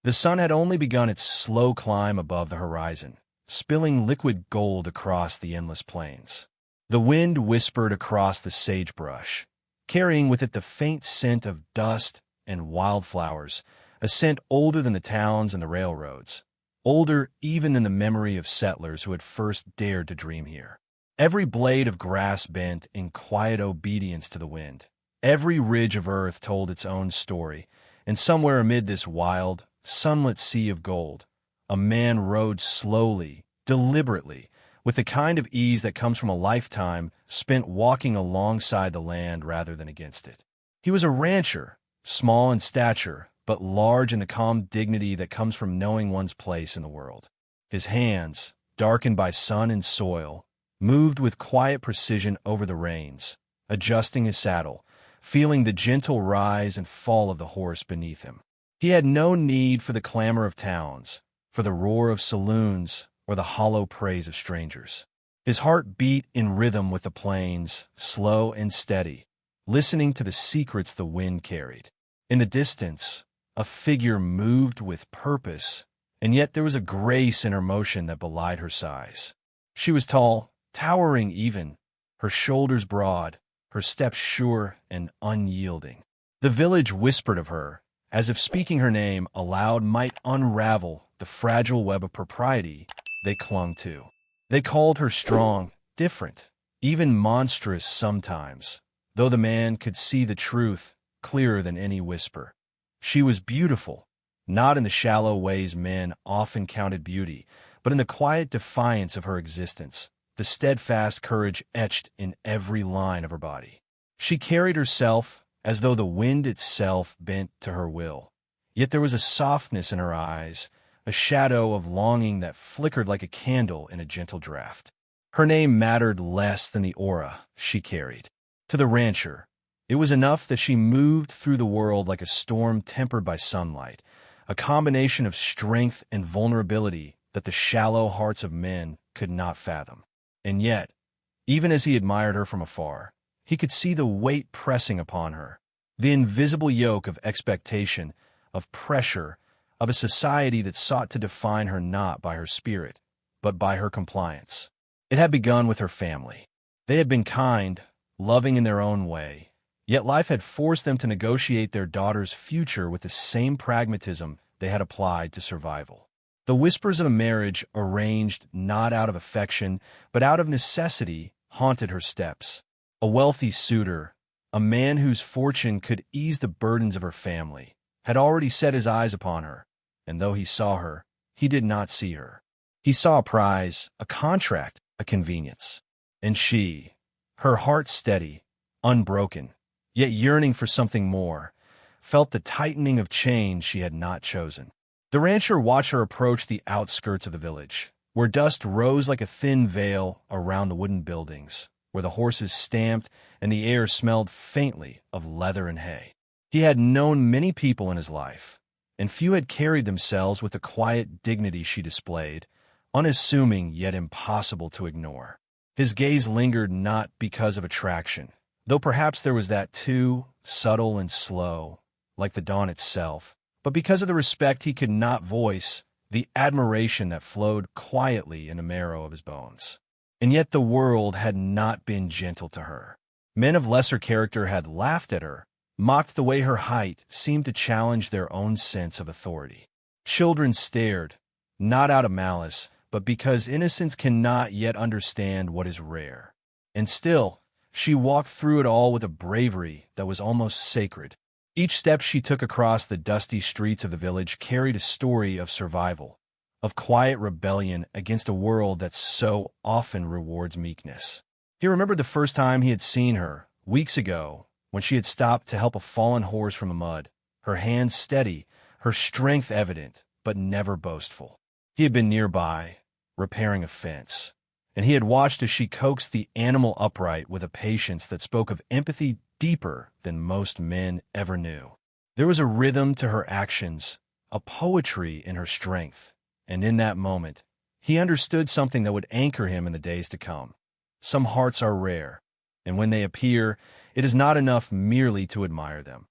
The sun had only begun its slow climb above the horizon, spilling liquid gold across the endless plains. The wind whispered across the sagebrush, carrying with it the faint scent of dust and wildflowers, a scent older than the towns and the railroads, older even than the memory of settlers who had first dared to dream here. Every blade of grass bent in quiet obedience to the wind. Every ridge of earth told its own story, and somewhere amid this wild, sunlit sea of gold, a man rode slowly, deliberately, with the kind of ease that comes from a lifetime spent walking alongside the land rather than against it. He was a rancher, small in stature, but large in the calm dignity that comes from knowing one's place in the world. His hands, darkened by sun and soil, moved with quiet precision over the reins, adjusting his saddle, feeling the gentle rise and fall of the horse beneath him. He had no need for the clamor of towns, for the roar of saloons, or the hollow praise of strangers. His heart beat in rhythm with the plains, slow and steady, listening to the secrets the wind carried. In the distance, a figure moved with purpose, and yet there was a grace in her motion that belied her size. She was tall, towering even, her shoulders broad, her steps sure and unyielding. The village whispered of her, as if speaking her name aloud might unravel the fragile web of propriety they clung to. They called her strong, different, even monstrous sometimes, though the man could see the truth clearer than any whisper. She was beautiful, not in the shallow ways men often counted beauty, but in the quiet defiance of her existence, the steadfast courage etched in every line of her body. She carried herself as though the wind itself bent to her will, yet there was a softness in her eyes, a shadow of longing that flickered like a candle in a gentle draught. Her name mattered less than the aura she carried. To the rancher, it was enough that she moved through the world like a storm tempered by sunlight, a combination of strength and vulnerability that the shallow hearts of men could not fathom. And yet, even as he admired her from afar, he could see the weight pressing upon her, the invisible yoke of expectation, of pressure, of a society that sought to define her not by her spirit, but by her compliance. It had begun with her family. They had been kind, loving in their own way, yet life had forced them to negotiate their daughter's future with the same pragmatism they had applied to survival. The whispers of a marriage arranged not out of affection, but out of necessity, haunted her steps. A wealthy suitor, a man whose fortune could ease the burdens of her family, had already set his eyes upon her, and though he saw her, he did not see her. He saw a prize, a contract, a convenience. And she, her heart steady, unbroken, yet yearning for something more, felt the tightening of chains she had not chosen. The rancher watched her approach the outskirts of the village, where dust rose like a thin veil around the wooden buildings, where the horses stamped and the air smelled faintly of leather and hay. He had known many people in his life, and few had carried themselves with the quiet dignity she displayed, unassuming yet impossible to ignore. His gaze lingered not because of attraction, though perhaps there was that too, subtle and slow, like the dawn itself, but because of the respect he could not voice, the admiration that flowed quietly in the marrow of his bones. And yet the world had not been gentle to her. Men of lesser character had laughed at her, mocked the way her height seemed to challenge their own sense of authority. Children stared, not out of malice, but because innocence cannot yet understand what is rare. And still, she walked through it all with a bravery that was almost sacred. Each step she took across the dusty streets of the village carried a story of survival, of quiet rebellion against a world that so often rewards meekness. He remembered the first time he had seen her, weeks ago, when she had stopped to help a fallen horse from the mud, her hands steady, her strength evident, but never boastful. He had been nearby, repairing a fence, and he had watched as she coaxed the animal upright with a patience that spoke of empathy deeper than most men ever knew. There was a rhythm to her actions, a poetry in her strength, and in that moment, he understood something that would anchor him in the days to come. Some hearts are rare, and when they appear, it is not enough merely to admire them.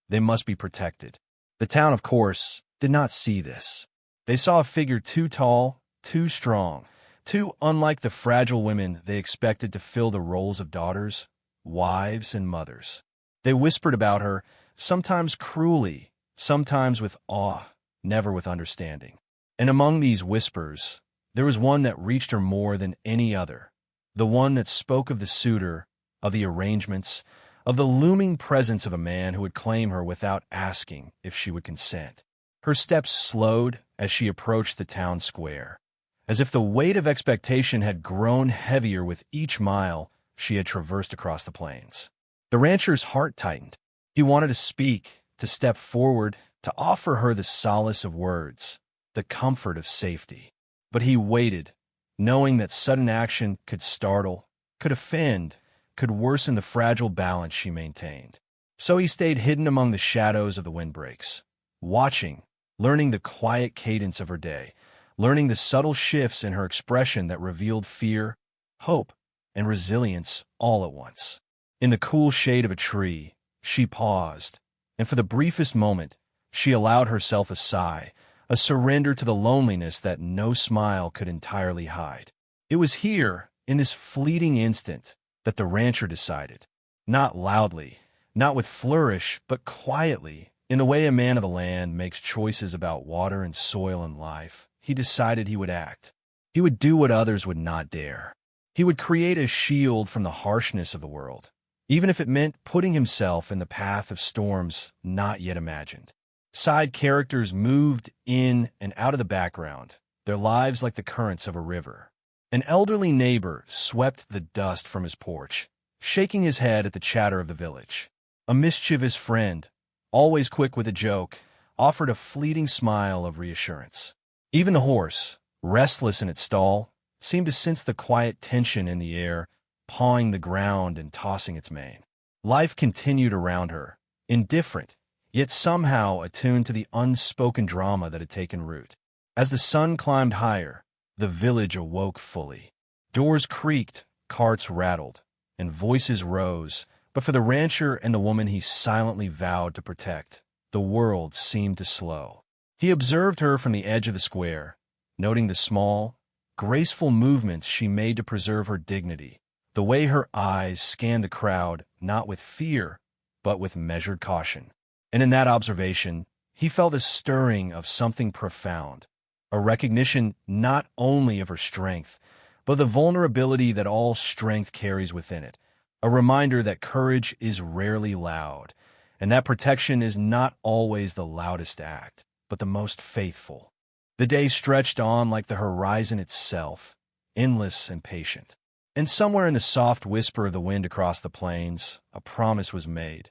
They must be protected. The town, of course, did not see this. They saw a figure too tall, too strong, too unlike the fragile women they expected to fill the roles of daughters, wives, and mothers. They whispered about her, sometimes cruelly, sometimes with awe, never with understanding. And among these whispers, there was one that reached her more than any other, the one that spoke of the suitor, of the arrangements, of the looming presence of a man who would claim her without asking if she would consent. Her steps slowed as she approached the town square, as if the weight of expectation had grown heavier with each mile she had traversed across the plains. The rancher's heart tightened. He wanted to speak, to step forward, to offer her the solace of words, the comfort of safety. But he waited, knowing that sudden action could startle, could offend, could worsen the fragile balance she maintained. So he stayed hidden among the shadows of the windbreaks, watching, learning the quiet cadence of her day, learning the subtle shifts in her expression that revealed fear, hope, and resilience all at once. In the cool shade of a tree, she paused, and for the briefest moment, she allowed herself a sigh, a surrender to the loneliness that no smile could entirely hide. It was here, in this fleeting instant, that the rancher decided, not loudly, not with flourish, but quietly, in the way a man of the land makes choices about water and soil and life, he decided he would act. He would do what others would not dare. He would create a shield from the harshness of the world, even if it meant putting himself in the path of storms not yet imagined. Side characters moved in and out of the background, their lives like the currents of a river. An elderly neighbor swept the dust from his porch, shaking his head at the chatter of the village. A mischievous friend, always quick with a joke, offered a fleeting smile of reassurance. Even the horse, restless in its stall, seemed to sense the quiet tension in the air, pawing the ground and tossing its mane. Life continued around her, indifferent, yet somehow attuned to the unspoken drama that had taken root. As the sun climbed higher, the village awoke fully. Doors creaked, carts rattled, and voices rose, but for the rancher and the woman he silently vowed to protect, the world seemed to slow. He observed her from the edge of the square, noting the small, graceful movements she made to preserve her dignity, the way her eyes scanned the crowd not with fear, but with measured caution. And in that observation, he felt a stirring of something profound, a recognition not only of her strength, but the vulnerability that all strength carries within it, a reminder that courage is rarely loud, and that protection is not always the loudest act, but the most faithful. The day stretched on like the horizon itself, endless and patient. And somewhere in the soft whisper of the wind across the plains, a promise was made,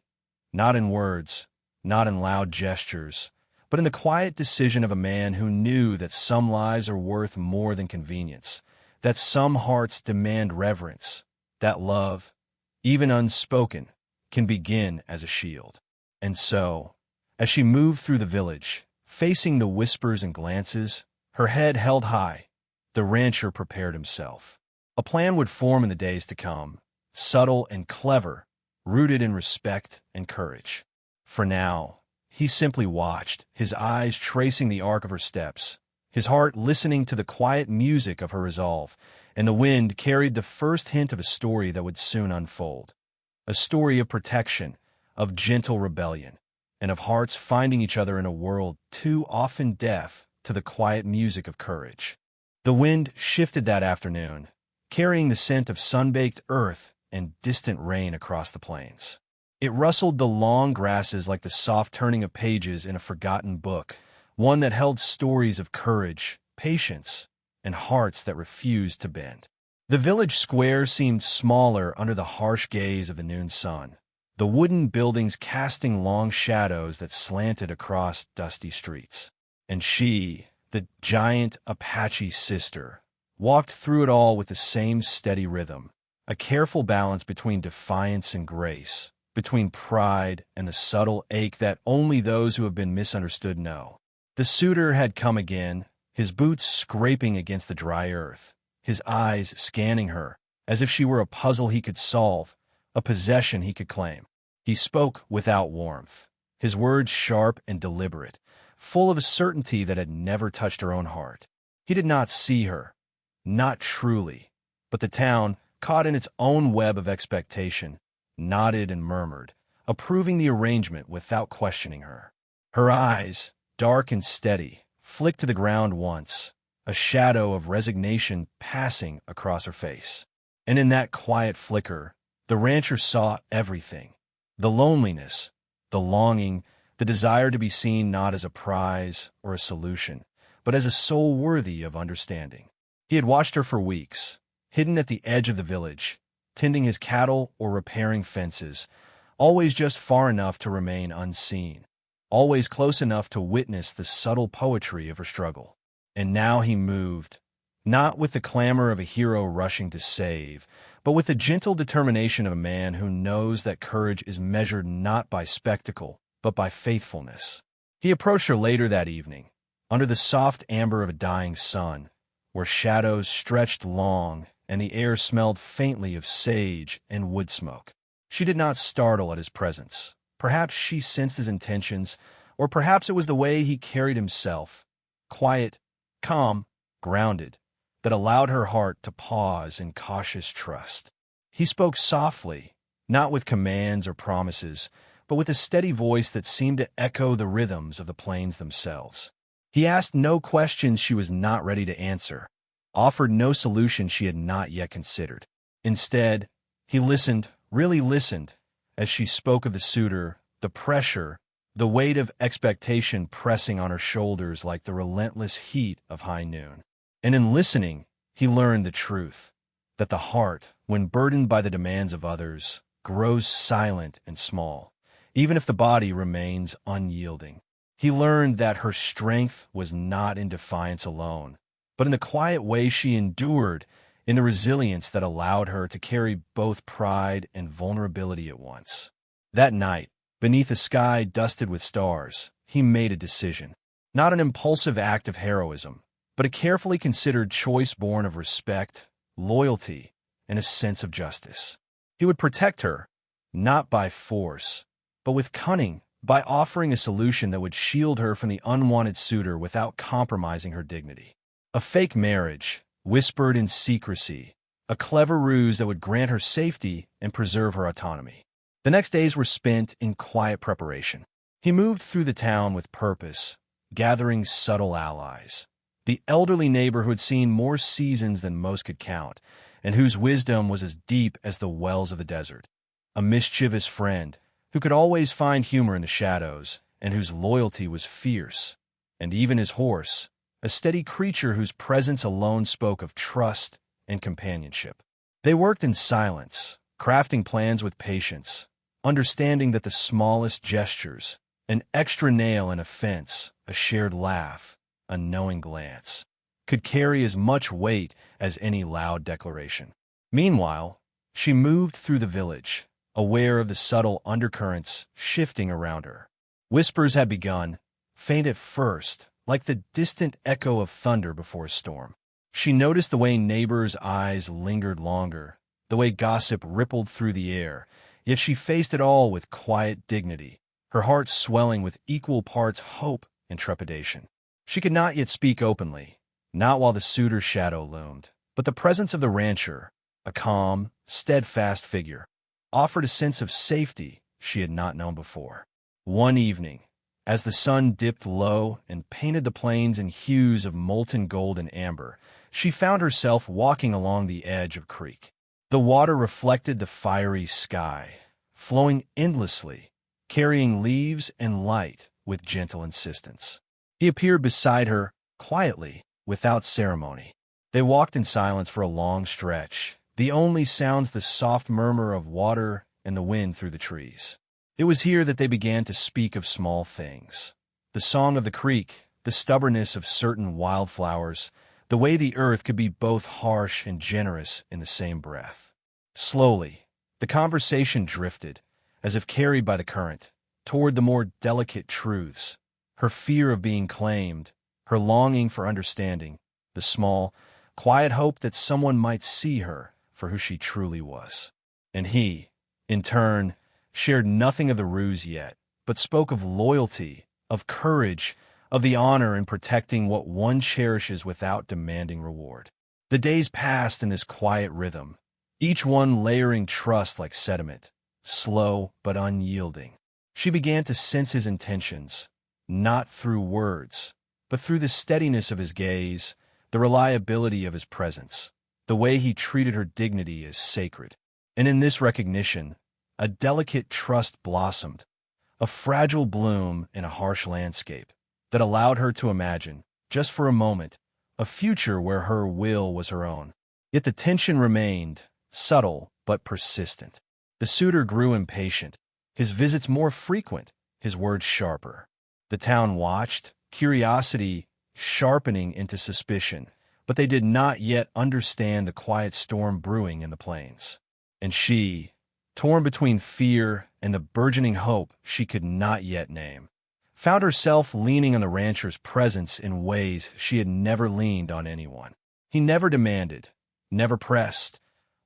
not in words, not in loud gestures, but in the quiet decision of a man who knew that some lives are worth more than convenience, that some hearts demand reverence, that love, even unspoken, can begin as a shield. And so, as she moved through the village, facing the whispers and glances, her head held high, the rancher prepared himself. A plan would form in the days to come, subtle and clever, rooted in respect and courage. For now, he simply watched, his eyes tracing the arc of her steps, his heart listening to the quiet music of her resolve, and the wind carried the first hint of a story that would soon unfold. A story of protection, of gentle rebellion, and of hearts finding each other in a world too often deaf to the quiet music of courage. The wind shifted that afternoon, carrying the scent of sun-baked earth and distant rain across the plains. It rustled the long grasses like the soft turning of pages in a forgotten book, one that held stories of courage, patience, and hearts that refused to bend. The village square seemed smaller under the harsh gaze of the noon sun, the wooden buildings casting long shadows that slanted across dusty streets. And she, the giant Apache sister, walked through it all with the same steady rhythm, a careful balance between defiance and grace, between pride and the subtle ache that only those who have been misunderstood know. The suitor had come again, his boots scraping against the dry earth, his eyes scanning her, as if she were a puzzle he could solve, a possession he could claim. He spoke without warmth, his words sharp and deliberate, full of a certainty that had never touched her own heart. He did not see her, not truly, but the town, caught in its own web of expectation, nodded and murmured, approving the arrangement without questioning her. Her eyes, dark and steady, flicked to the ground once, a shadow of resignation passing across her face. And in that quiet flicker, the rancher saw everything: the loneliness, the longing, the desire to be seen not as a prize or a solution, but as a soul worthy of understanding. He had watched her for weeks, hidden at the edge of the village, tending his cattle or repairing fences, always just far enough to remain unseen, always close enough to witness the subtle poetry of her struggle. And now he moved, not with the clamor of a hero rushing to save, but with the gentle determination of a man who knows that courage is measured not by spectacle, but by faithfulness. He approached her later that evening, under the soft amber of a dying sun, where shadows stretched long and the air smelled faintly of sage and wood smoke. She did not startle at his presence. Perhaps she sensed his intentions, or perhaps it was the way he carried himself, quiet, calm, grounded, that allowed her heart to pause in cautious trust. He spoke softly, not with commands or promises, but with a steady voice that seemed to echo the rhythms of the plains themselves. He asked no questions she was not ready to answer, offered no solution she had not yet considered. Instead, he listened, really listened, as she spoke of the suitor, the pressure, the weight of expectation pressing on her shoulders like the relentless heat of high noon. And in listening, he learned the truth, that the heart, when burdened by the demands of others, grows silent and small, even if the body remains unyielding. He learned that her strength was not in defiance alone, but in the quiet way she endured, in the resilience that allowed her to carry both pride and vulnerability at once. That night, beneath a sky dusted with stars, he made a decision. Not an impulsive act of heroism, but a carefully considered choice born of respect, loyalty, and a sense of justice. He would protect her, not by force, but with cunning, by offering a solution that would shield her from the unwanted suitor without compromising her dignity. A fake marriage, whispered in secrecy, a clever ruse that would grant her safety and preserve her autonomy. The next days were spent in quiet preparation. He moved through the town with purpose, gathering subtle allies. The elderly neighbor who had seen more seasons than most could count, and whose wisdom was as deep as the wells of the desert. A mischievous friend, who could always find humor in the shadows, and whose loyalty was fierce. And even his horse, a steady creature whose presence alone spoke of trust and companionship. They worked in silence, crafting plans with patience, understanding that the smallest gestures, an extra nail in a fence, a shared laugh, a knowing glance, could carry as much weight as any loud declaration. Meanwhile, she moved through the village, aware of the subtle undercurrents shifting around her. Whispers had begun, faint at first, like the distant echo of thunder before a storm. She noticed the way neighbors' eyes lingered longer, the way gossip rippled through the air, yet she faced it all with quiet dignity, her heart swelling with equal parts hope and trepidation. She could not yet speak openly, not while the suitor's shadow loomed, but the presence of the rancher, a calm, steadfast figure, offered a sense of safety she had not known before. One evening, as the sun dipped low and painted the plains in hues of molten gold and amber, she found herself walking along the edge of a creek. The water reflected the fiery sky, flowing endlessly, carrying leaves and light with gentle insistence. He appeared beside her, quietly, without ceremony. They walked in silence for a long stretch, the only sounds the soft murmur of water and the wind through the trees. It was here that they began to speak of small things. The song of the creek, the stubbornness of certain wildflowers, the way the earth could be both harsh and generous in the same breath. Slowly, the conversation drifted, as if carried by the current, toward the more delicate truths, her fear of being claimed, her longing for understanding, the small, quiet hope that someone might see her for who she truly was. And he, in turn, shared nothing of the ruse yet, but spoke of loyalty, of courage, of the honor in protecting what one cherishes without demanding reward. The days passed in this quiet rhythm, each one layering trust like sediment, slow but unyielding. She began to sense his intentions, not through words, but through the steadiness of his gaze, the reliability of his presence, the way he treated her dignity as sacred. And in this recognition, a delicate trust blossomed, a fragile bloom in a harsh landscape that allowed her to imagine, just for a moment, a future where her will was her own. Yet the tension remained, subtle but persistent. The suitor grew impatient, his visits more frequent, his words sharper. The town watched, curiosity sharpening into suspicion, but they did not yet understand the quiet storm brewing in the plains. And she, torn between fear and the burgeoning hope she could not yet name, found herself leaning on the rancher's presence in ways she had never leaned on anyone. He never demanded, never pressed,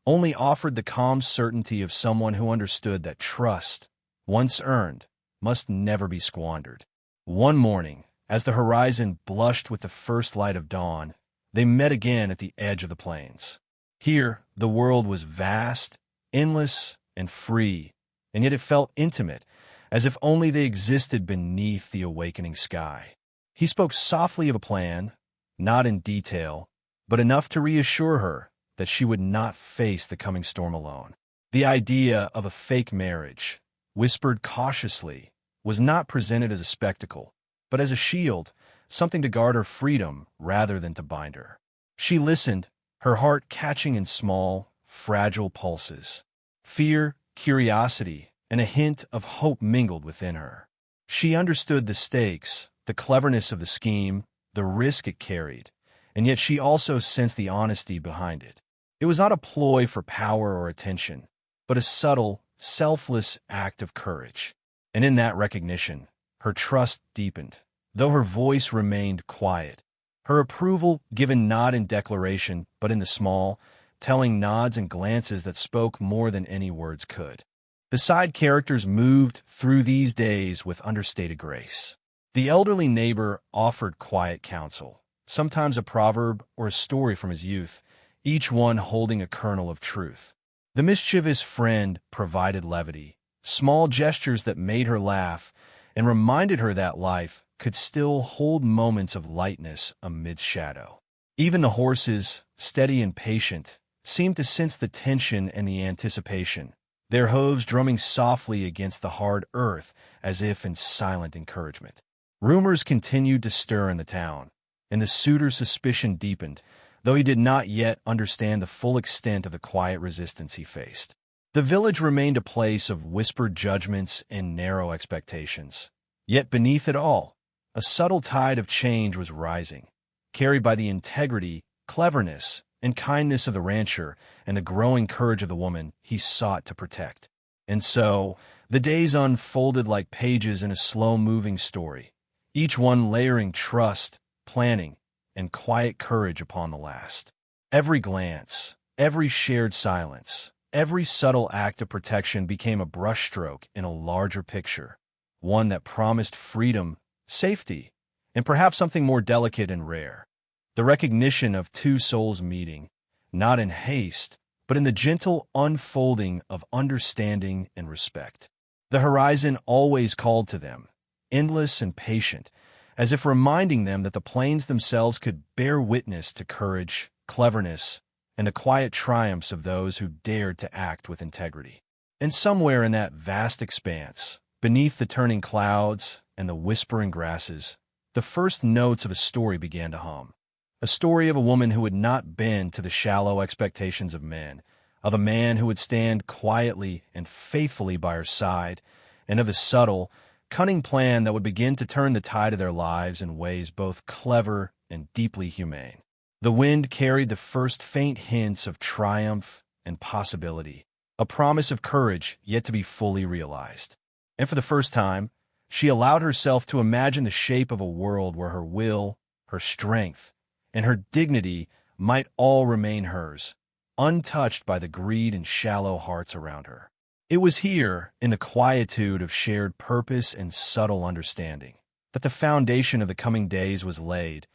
only offered the calm certainty of someone who understood that trust, once earned, must never be squandered. One morning, as the horizon blushed with the first light of dawn, they met again at the edge of the plains. Here, the world was vast, endless, and free, and yet it felt intimate, as if only they existed beneath the awakening sky. He spoke softly of a plan, not in detail, but enough to reassure her that she would not face the coming storm alone. The idea of a fake marriage, whispered cautiously, was not presented as a spectacle, but as a shield, something to guard her freedom rather than to bind her. She listened, her heart catching in small, fragile pulses. Fear, curiosity, and a hint of hope mingled within her. She understood the stakes, the cleverness of the scheme, the risk it carried, and yet she also sensed the honesty behind it. It was not a ploy for power or attention, but a subtle, selfless act of courage. And in that recognition, her trust deepened, though her voice remained quiet. Her approval given not in declaration, but in the small, telling nods and glances that spoke more than any words could. The side characters moved through these days with understated grace. The elderly neighbor offered quiet counsel, sometimes a proverb or a story from his youth, each one holding a kernel of truth. The mischievous friend provided levity, small gestures that made her laugh and reminded her that life could still hold moments of lightness amid shadow. Even the horses, steady and patient, seemed to sense the tension and the anticipation, their hooves drumming softly against the hard earth as if in silent encouragement. Rumors continued to stir in the town, and the suitor's suspicion deepened, though he did not yet understand the full extent of the quiet resistance he faced. The village remained a place of whispered judgments and narrow expectations. Yet beneath it all, a subtle tide of change was rising, carried by the integrity, cleverness, and kindness of the rancher and the growing courage of the woman he sought to protect. And so, the days unfolded like pages in a slow-moving story, each one layering trust, planning, and quiet courage upon the last. Every glance, every shared silence, every subtle act of protection became a brushstroke in a larger picture, one that promised freedom, safety, and perhaps something more delicate and rare. The recognition of two souls meeting, not in haste, but in the gentle unfolding of understanding and respect. The horizon always called to them, endless and patient, as if reminding them that the plains themselves could bear witness to courage, cleverness, and the quiet triumphs of those who dared to act with integrity. And somewhere in that vast expanse, beneath the turning clouds and the whispering grasses, the first notes of a story began to hum. A story of a woman who would not bend to the shallow expectations of men, of a man who would stand quietly and faithfully by her side, and of a subtle, cunning plan that would begin to turn the tide of their lives in ways both clever and deeply humane. The wind carried the first faint hints of triumph and possibility, a promise of courage yet to be fully realized. And for the first time, she allowed herself to imagine the shape of a world where her will, her strength, and her dignity might all remain hers, untouched by the greed and shallow hearts around her. It was here, in the quietude of shared purpose and subtle understanding, that the foundation of the coming days was laid,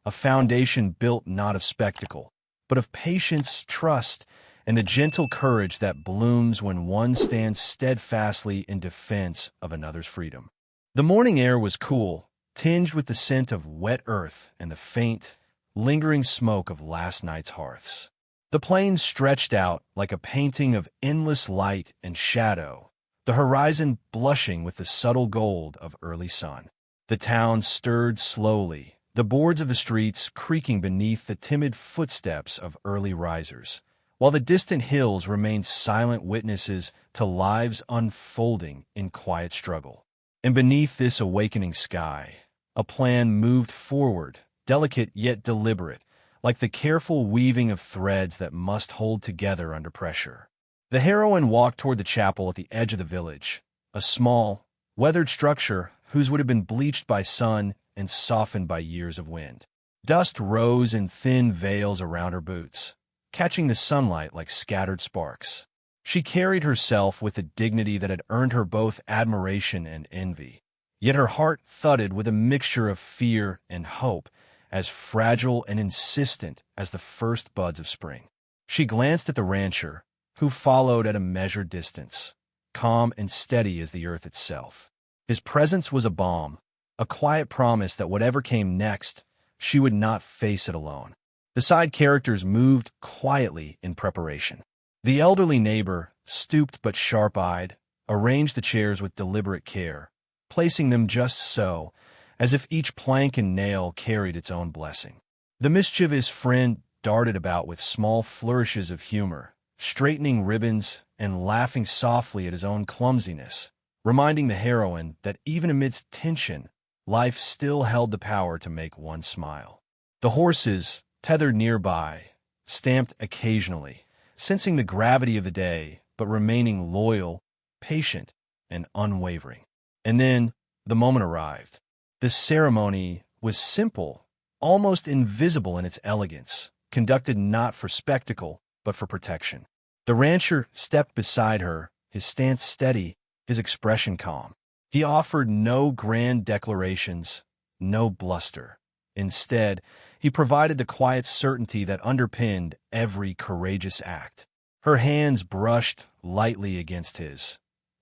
a foundation built not of spectacle, but of patience, trust, and the gentle courage that blooms when one stands steadfastly in defense of another's freedom. The morning air was cool, tinged with the scent of wet earth and the faint, lingering smoke of last night's hearths. The plains stretched out like a painting of endless light and shadow, the horizon blushing with the subtle gold of early sun. The town stirred slowly, the boards of the streets creaking beneath the timid footsteps of early risers, while the distant hills remained silent witnesses to lives unfolding in quiet struggle. And beneath this awakening sky, a plan moved forward, delicate yet deliberate, like the careful weaving of threads that must hold together under pressure. The heroine walked toward the chapel at the edge of the village, a small, weathered structure whose would have been bleached by sun and softened by years of wind. Dust rose in thin veils around her boots, catching the sunlight like scattered sparks. She carried herself with a dignity that had earned her both admiration and envy, yet her heart thudded with a mixture of fear and hope, as fragile and insistent as the first buds of spring. She glanced at the rancher, who followed at a measured distance, calm and steady as the earth itself. His presence was a balm, a quiet promise that whatever came next, she would not face it alone. The side characters moved quietly in preparation. The elderly neighbor, stooped but sharp-eyed, arranged the chairs with deliberate care, placing them just so, as if each plank and nail carried its own blessing. The mischievous friend darted about with small flourishes of humor, straightening ribbons and laughing softly at his own clumsiness, reminding the heroine that even amidst tension, life still held the power to make one smile. The horses, tethered nearby, stamped occasionally, sensing the gravity of the day, but remaining loyal, patient, and unwavering. And then the moment arrived. The ceremony was simple, almost invisible in its elegance, conducted not for spectacle, but for protection. The rancher stepped beside her, his stance steady, his expression calm. He offered no grand declarations, no bluster. Instead, he provided the quiet certainty that underpinned every courageous act. Her hands brushed lightly against his,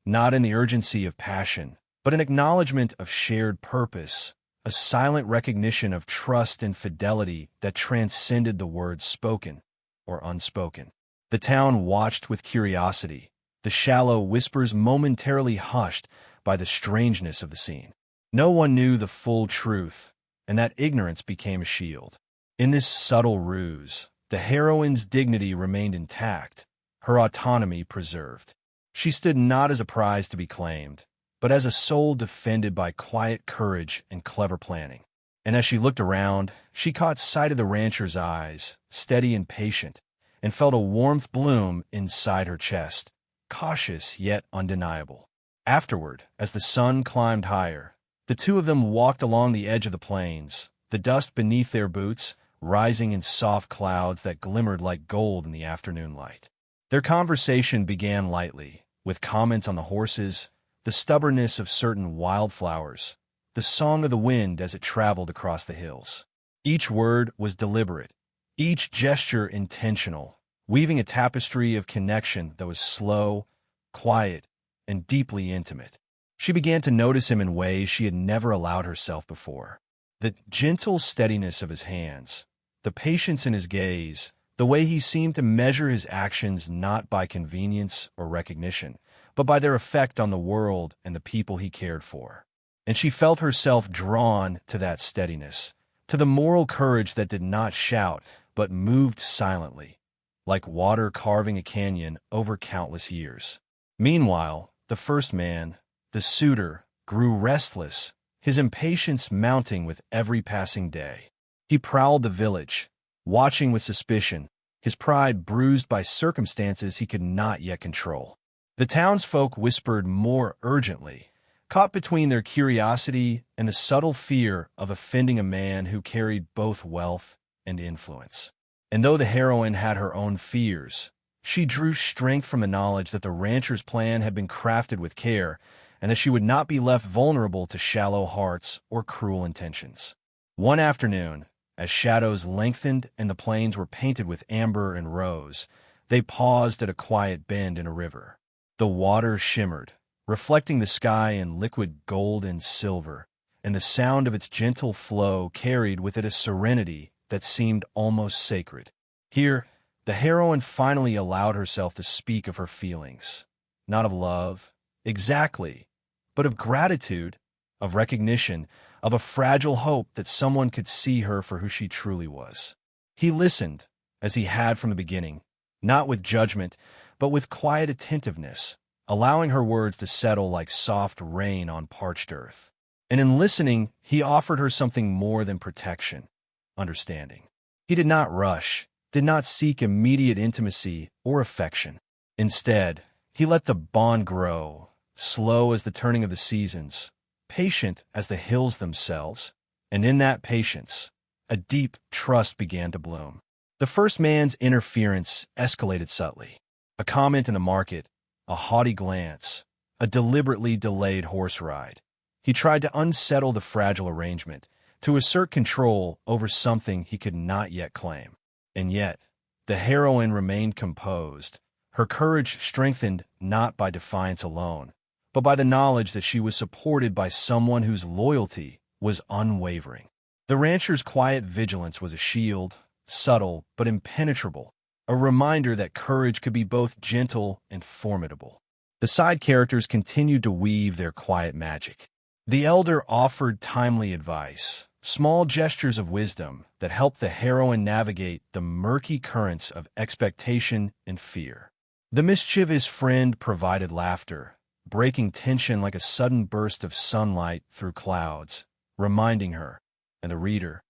not in the urgency of passion, but an acknowledgement of shared purpose, a silent recognition of trust and fidelity that transcended the words spoken or unspoken. The town watched with curiosity, the shallow whispers momentarily hushed by the strangeness of the scene. No one knew the full truth, and that ignorance became a shield. In this subtle ruse, the heroine's dignity remained intact, her autonomy preserved. She stood not as a prize to be claimed, but as a soul defended by quiet courage and clever planning. And as she looked around, she caught sight of the rancher's eyes, steady and patient, and felt a warmth bloom inside her chest, cautious yet undeniable. Afterward, as the sun climbed higher, the two of them walked along the edge of the plains, the dust beneath their boots rising in soft clouds that glimmered like gold in the afternoon light. Their conversation began lightly, with comments on the horses, the stubbornness of certain wildflowers, the song of the wind as it traveled across the hills. Each word was deliberate, each gesture intentional, weaving a tapestry of connection that was slow, quiet, and deeply intimate. She began to notice him in ways she had never allowed herself before. The gentle steadiness of his hands, the patience in his gaze, the way he seemed to measure his actions not by convenience or recognition, but by their effect on the world and the people he cared for. And she felt herself drawn to that steadiness, to the moral courage that did not shout, but moved silently, like water carving a canyon over countless years. Meanwhile, the first man, the suitor, grew restless, his impatience mounting with every passing day. He prowled the village, watching with suspicion, his pride bruised by circumstances he could not yet control. The townsfolk whispered more urgently, caught between their curiosity and the subtle fear of offending a man who carried both wealth and influence. And though the heroine had her own fears, she drew strength from the knowledge that the rancher's plan had been crafted with care, and that she would not be left vulnerable to shallow hearts or cruel intentions. One afternoon, as shadows lengthened and the plains were painted with amber and rose, they paused at a quiet bend in a river. The water shimmered, reflecting the sky in liquid gold and silver, and the sound of its gentle flow carried with it a serenity that seemed almost sacred. Here, the heroine finally allowed herself to speak of her feelings, not of love, exactly, but of gratitude, of recognition, of a fragile hope that someone could see her for who she truly was. He listened, as he had from the beginning, not with judgment, but with quiet attentiveness, allowing her words to settle like soft rain on parched earth. And in listening, he offered her something more than protection, understanding. He did not rush, did not seek immediate intimacy or affection. Instead, he let the bond grow, slow as the turning of the seasons, patient as the hills themselves, and in that patience, a deep trust began to bloom. The first man's interference escalated subtly. A comment in the market, a haughty glance, a deliberately delayed horse ride. He tried to unsettle the fragile arrangement, to assert control over something he could not yet claim. And yet, the heroine remained composed, her courage strengthened not by defiance alone, but by the knowledge that she was supported by someone whose loyalty was unwavering. The rancher's quiet vigilance was a shield, subtle but impenetrable, a reminder that courage could be both gentle and formidable. The side characters continued to weave their quiet magic. The elder offered timely advice, small gestures of wisdom that helped the heroine navigate the murky currents of expectation and fear. The mischievous friend provided laughter, breaking tension like a sudden burst of sunlight through clouds, reminding her, and the reader,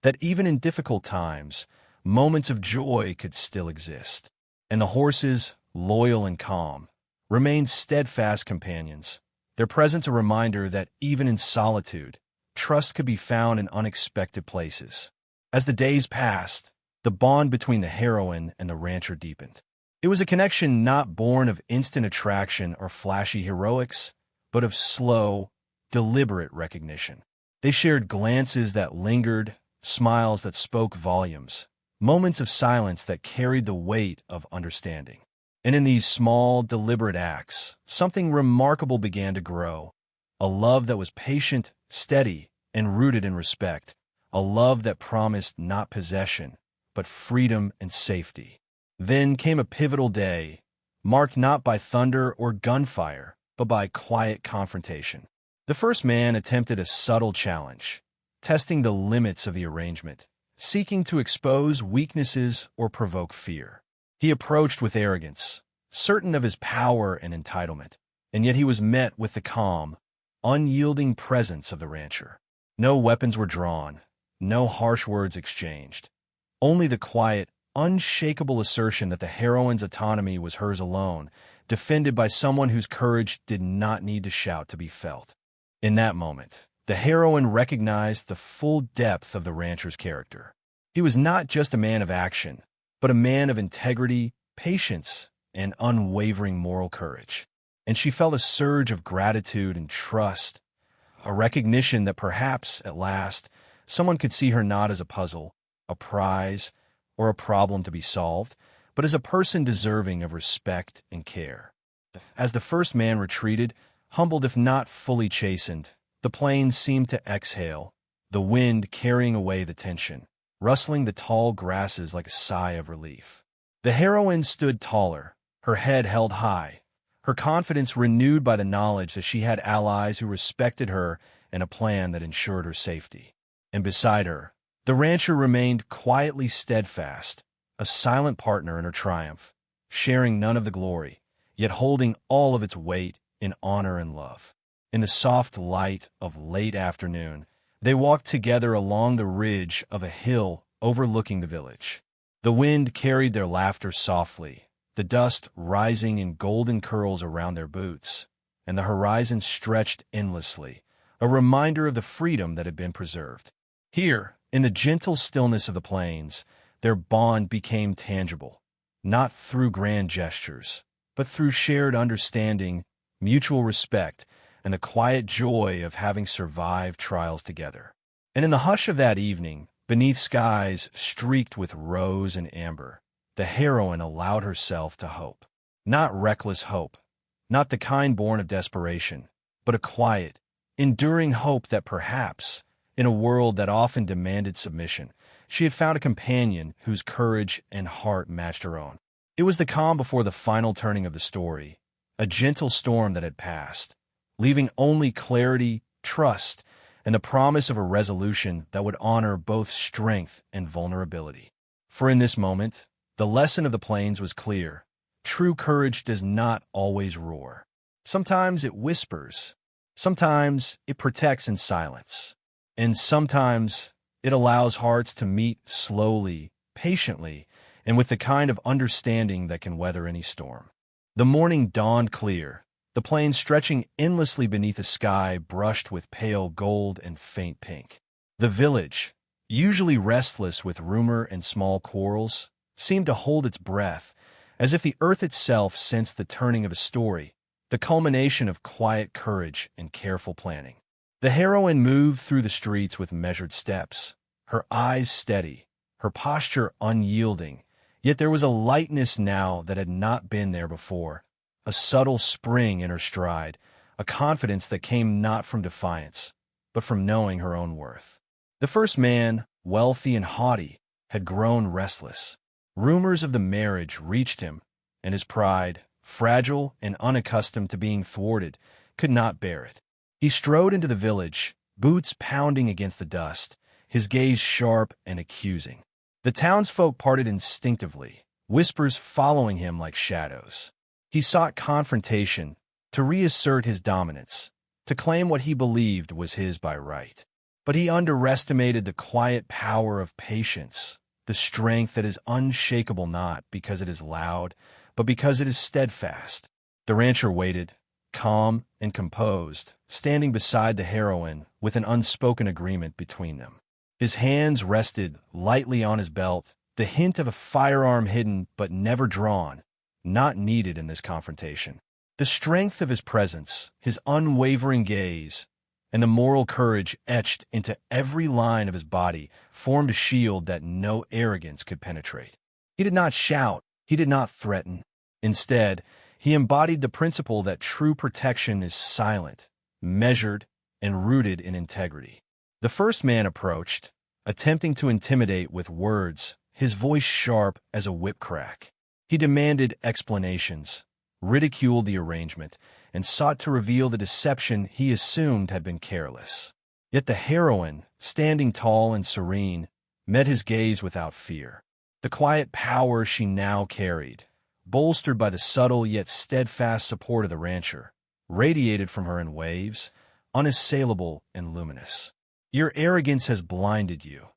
that even in difficult times, moments of joy could still exist. And the horses, loyal and calm, remained steadfast companions, their presence a reminder that even in solitude, trust could be found in unexpected places. As the days passed, the bond between the heroine and the rancher deepened. It was a connection not born of instant attraction or flashy heroics, but of slow, deliberate recognition. They shared glances that lingered, smiles that spoke volumes, moments of silence that carried the weight of understanding. And in these small, deliberate acts, something remarkable began to grow, a love that was patient, steady, and rooted in respect, a love that promised not possession, but freedom and safety. Then came a pivotal day, marked not by thunder or gunfire, but by quiet confrontation. The first man attempted a subtle challenge, testing the limits of the arrangement, seeking to expose weaknesses or provoke fear. He approached with arrogance, certain of his power and entitlement, and yet he was met with the calm, unyielding presence of the rancher. No weapons were drawn, no harsh words exchanged, only the quiet, unshakable assertion that the heroine's autonomy was hers alone, defended by someone whose courage did not need to shout to be felt. In that moment, the heroine recognized the full depth of the rancher's character. He was not just a man of action, but a man of integrity, patience, and unwavering moral courage. And she felt a surge of gratitude and trust, a recognition that perhaps, at last, someone could see her not as a puzzle, a prize, or a problem to be solved, but as a person deserving of respect and care. As the first man retreated, humbled if not fully chastened, the plains seemed to exhale, the wind carrying away the tension, rustling the tall grasses like a sigh of relief. The heroine stood taller, her head held high, her confidence renewed by the knowledge that she had allies who respected her and a plan that ensured her safety. And beside her, the rancher remained quietly steadfast, a silent partner in her triumph, sharing none of the glory, yet holding all of its weight in honor and love. In the soft light of late afternoon, they walked together along the ridge of a hill overlooking the village. The wind carried their laughter softly, the dust rising in golden curls around their boots, and the horizon stretched endlessly, a reminder of the freedom that had been preserved. Here, in the gentle stillness of the plains, their bond became tangible, not through grand gestures, but through shared understanding, mutual respect, and the quiet joy of having survived trials together. And in the hush of that evening, beneath skies streaked with rose and amber, the heroine allowed herself to hope. Not reckless hope, not the kind born of desperation, but a quiet, enduring hope that perhaps, in a world that often demanded submission, she had found a companion whose courage and heart matched her own. It was the calm before the final turning of the story, a gentle storm that had passed, leaving only clarity, trust, and the promise of a resolution that would honor both strength and vulnerability. For in this moment, the lesson of the plains was clear. True courage does not always roar. Sometimes it whispers. Sometimes it protects in silence. And sometimes it allows hearts to meet slowly, patiently, and with the kind of understanding that can weather any storm. The morning dawned clear, the plains stretching endlessly beneath a sky brushed with pale gold and faint pink. The village, usually restless with rumor and small quarrels, seemed to hold its breath, as if the earth itself sensed the turning of a story, the culmination of quiet courage and careful planning. The heroine moved through the streets with measured steps, her eyes steady, her posture unyielding, yet there was a lightness now that had not been there before, a subtle spring in her stride, a confidence that came not from defiance, but from knowing her own worth. The first man, wealthy and haughty, had grown restless. Rumors of the marriage reached him, and his pride, fragile and unaccustomed to being thwarted, could not bear it. He strode into the village, boots pounding against the dust, his gaze sharp and accusing. The townsfolk parted instinctively, whispers following him like shadows. He sought confrontation, to reassert his dominance, to claim what he believed was his by right. But he underestimated the quiet power of patience, the strength that is unshakable not because it is loud, but because it is steadfast. The rancher waited, calm and composed, standing beside the heroine with an unspoken agreement between them. His hands rested lightly on his belt, the hint of a firearm hidden but never drawn, not needed in this confrontation. The strength of his presence, his unwavering gaze, and the moral courage etched into every line of his body formed a shield that no arrogance could penetrate. He did not shout, he did not threaten. Instead, he embodied the principle that true protection is silent, measured, and rooted in integrity. The first man approached, attempting to intimidate with words, his voice sharp as a whip crack. He demanded explanations, ridiculed the arrangement, and sought to reveal the deception he assumed had been careless. Yet the heroine, standing tall and serene, met his gaze without fear. The quiet power she now carried, bolstered by the subtle yet steadfast support of the rancher, radiated from her in waves, unassailable and luminous. "Your arrogance has blinded you,"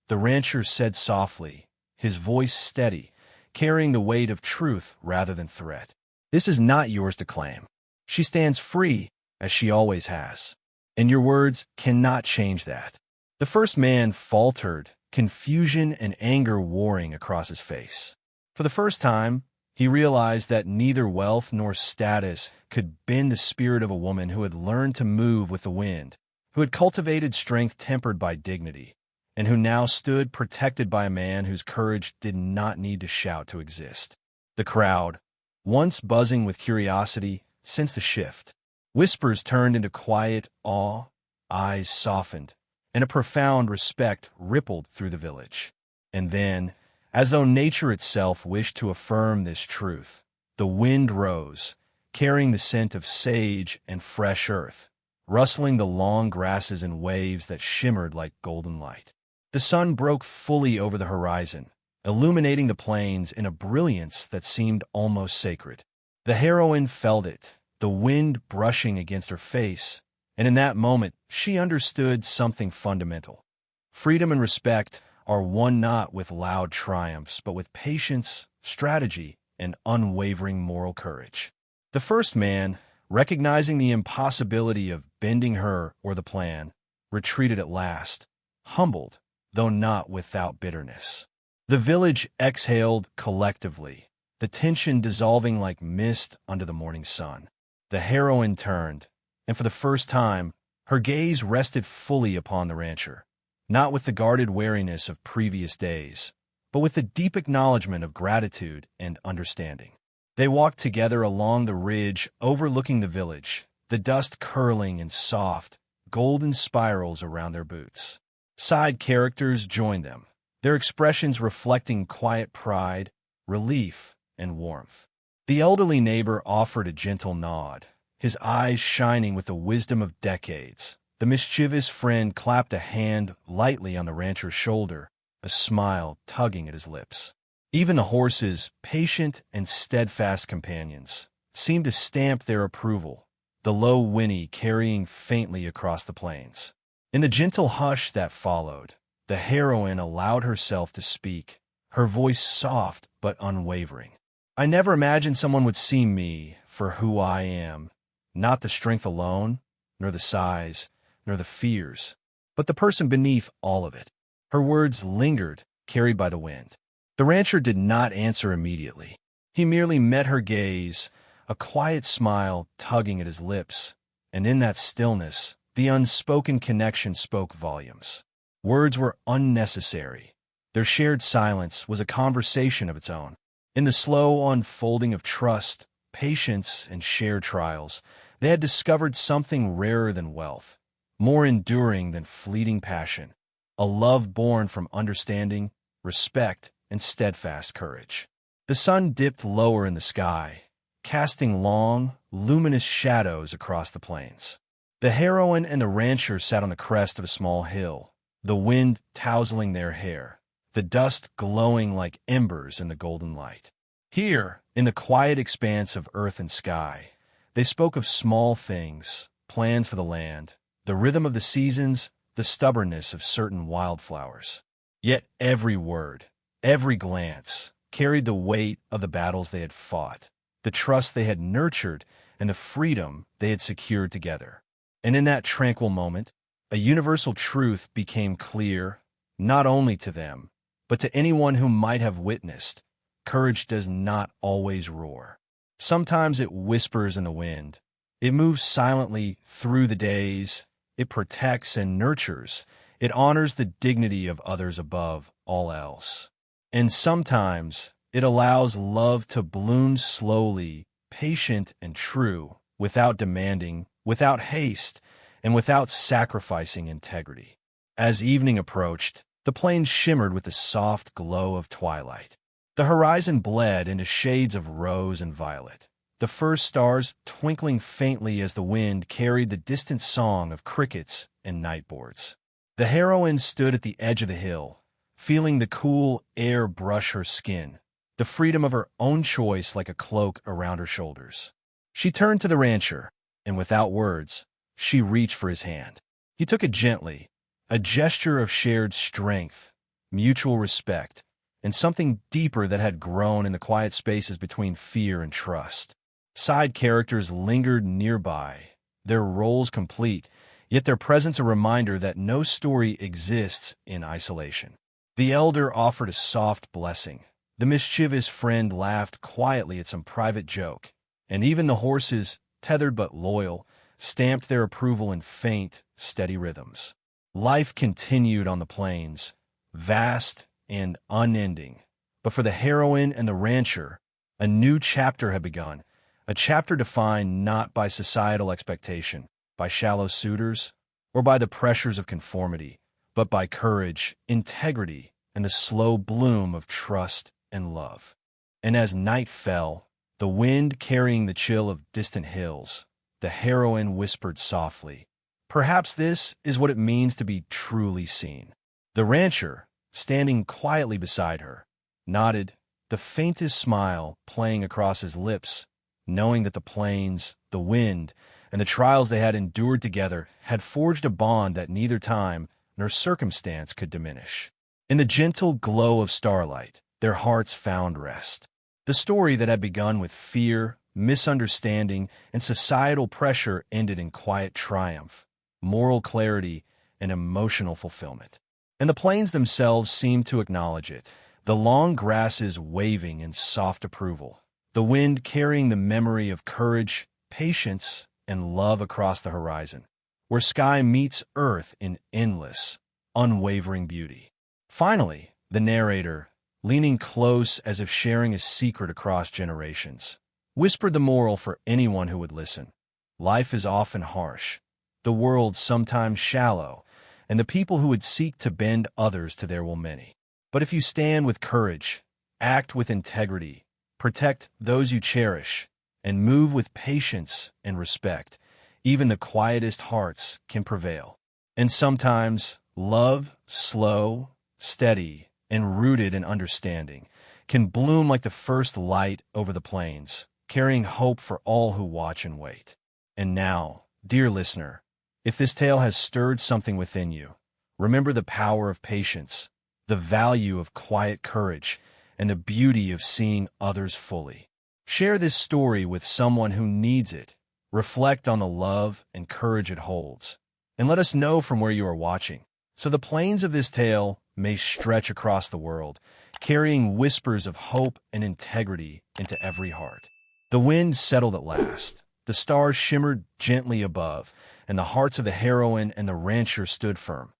the rancher said softly, his voice steady, carrying the weight of truth rather than threat. "This is not yours to claim. She stands free, as she always has, and your words cannot change that." The first man faltered, confusion and anger warring across his face. For the first time, he realized that neither wealth nor status could bend the spirit of a woman who had learned to move with the wind, who had cultivated strength tempered by dignity, and who now stood protected by a man whose courage did not need to shout to exist. The crowd, once buzzing with curiosity, sensed a shift. Whispers turned into quiet awe, eyes softened, and a profound respect rippled through the village. And then, as though nature itself wished to affirm this truth, the wind rose, carrying the scent of sage and fresh earth, rustling the long grasses in waves that shimmered like golden light. The sun broke fully over the horizon, illuminating the plains in a brilliance that seemed almost sacred. The heroine felt it, the wind brushing against her face, and in that moment she understood something fundamental. Freedom and respect are won not with loud triumphs, but with patience, strategy, and unwavering moral courage. The first man, recognizing the impossibility of bending her or the plan, retreated at last, humbled, though not without bitterness. The village exhaled collectively, the tension dissolving like mist under the morning sun. The heroine turned, and for the first time, her gaze rested fully upon the rancher, not with the guarded wariness of previous days, but with the deep acknowledgement of gratitude and understanding. They walked together along the ridge overlooking the village, the dust curling in soft, golden spirals around their boots. Side characters joined them, their expressions reflecting quiet pride, relief, and warmth. The elderly neighbor offered a gentle nod, his eyes shining with the wisdom of decades. The mischievous friend clapped a hand lightly on the rancher's shoulder, a smile tugging at his lips. Even the horses, patient and steadfast companions, seemed to stamp their approval, the low whinny carrying faintly across the plains. In the gentle hush that followed, the heroine allowed herself to speak, her voice soft but unwavering. I never imagined someone would see me for who I am, not the strength alone, nor the size, nor the fears, but the person beneath all of it. Her words lingered, carried by the wind. The rancher did not answer immediately. He merely met her gaze, a quiet smile tugging at his lips, and in that stillness, the unspoken connection spoke volumes. Words were unnecessary. Their shared silence was a conversation of its own. In the slow unfolding of trust, patience, and shared trials, they had discovered something rarer than wealth, more enduring than fleeting passion, a love born from understanding, respect, and steadfast courage. The sun dipped lower in the sky, casting long, luminous shadows across the plains. The heroine and the rancher sat on the crest of a small hill, the wind tousling their hair, the dust glowing like embers in the golden light. Here, in the quiet expanse of earth and sky, they spoke of small things, plans for the land, the rhythm of the seasons, the stubbornness of certain wildflowers. Yet every word, every glance, carried the weight of the battles they had fought, the trust they had nurtured, and the freedom they had secured together. And in that tranquil moment, a universal truth became clear, not only to them, but to anyone who might have witnessed. Courage does not always roar. Sometimes it whispers in the wind. It moves silently through the days. It protects and nurtures. It honors the dignity of others above all else. And sometimes it allows love to bloom slowly, patient and true, without demanding, without haste, and without sacrificing integrity. As evening approached, the plains shimmered with the soft glow of twilight. The horizon bled into shades of rose and violet, the first stars twinkling faintly as the wind carried the distant song of crickets and nightbirds. The heroine stood at the edge of the hill, feeling the cool air brush her skin, the freedom of her own choice like a cloak around her shoulders. She turned to the rancher, and without words, she reached for his hand. He took it gently, a gesture of shared strength, mutual respect, and something deeper that had grown in the quiet spaces between fear and trust. Side characters lingered nearby, their roles complete, yet their presence a reminder that no story exists in isolation. The elder offered a soft blessing. The mischievous friend laughed quietly at some private joke, and even the horses, tethered but loyal, stamped their approval in faint, steady rhythms. Life continued on the plains, vast and unending. But for the heroine and the rancher, a new chapter had begun, a chapter defined not by societal expectation, by shallow suitors, or by the pressures of conformity, but by courage, integrity, and the slow bloom of trust and love. And as night fell, the wind carrying the chill of distant hills, the heroine whispered softly, "Perhaps this is what it means to be truly seen." The rancher, standing quietly beside her, nodded, the faintest smile playing across his lips, knowing that the plains, the wind, and the trials they had endured together had forged a bond that neither time nor circumstance could diminish. In the gentle glow of starlight, their hearts found rest. The story that had begun with fear, misunderstanding, and societal pressure ended in quiet triumph, moral clarity, and emotional fulfillment. And the plains themselves seemed to acknowledge it, the long grasses waving in soft approval, the wind carrying the memory of courage, patience, and love across the horizon, where sky meets earth in endless, unwavering beauty. Finally, the narrator, leaning close as if sharing a secret across generations, whispered the moral for anyone who would listen. Life is often harsh, the world sometimes shallow, and the people who would seek to bend others to their will many. But if you stand with courage, act with integrity, protect those you cherish, and move with patience and respect, even the quietest hearts can prevail. And sometimes, love, slow, steady, and rooted in understanding, can bloom like the first light over the plains, carrying hope for all who watch and wait. And now, dear listener, if this tale has stirred something within you, remember the power of patience, the value of quiet courage, and the beauty of seeing others fully. Share this story with someone who needs it. Reflect on the love and courage it holds, and let us know from where you are watching, so the plains of this tale may stretch across the world, carrying whispers of hope and integrity into every heart. The wind settled at last. The stars shimmered gently above, and the hearts of the heroine and the rancher stood firm,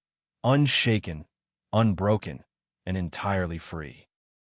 unshaken, unbroken, and entirely free.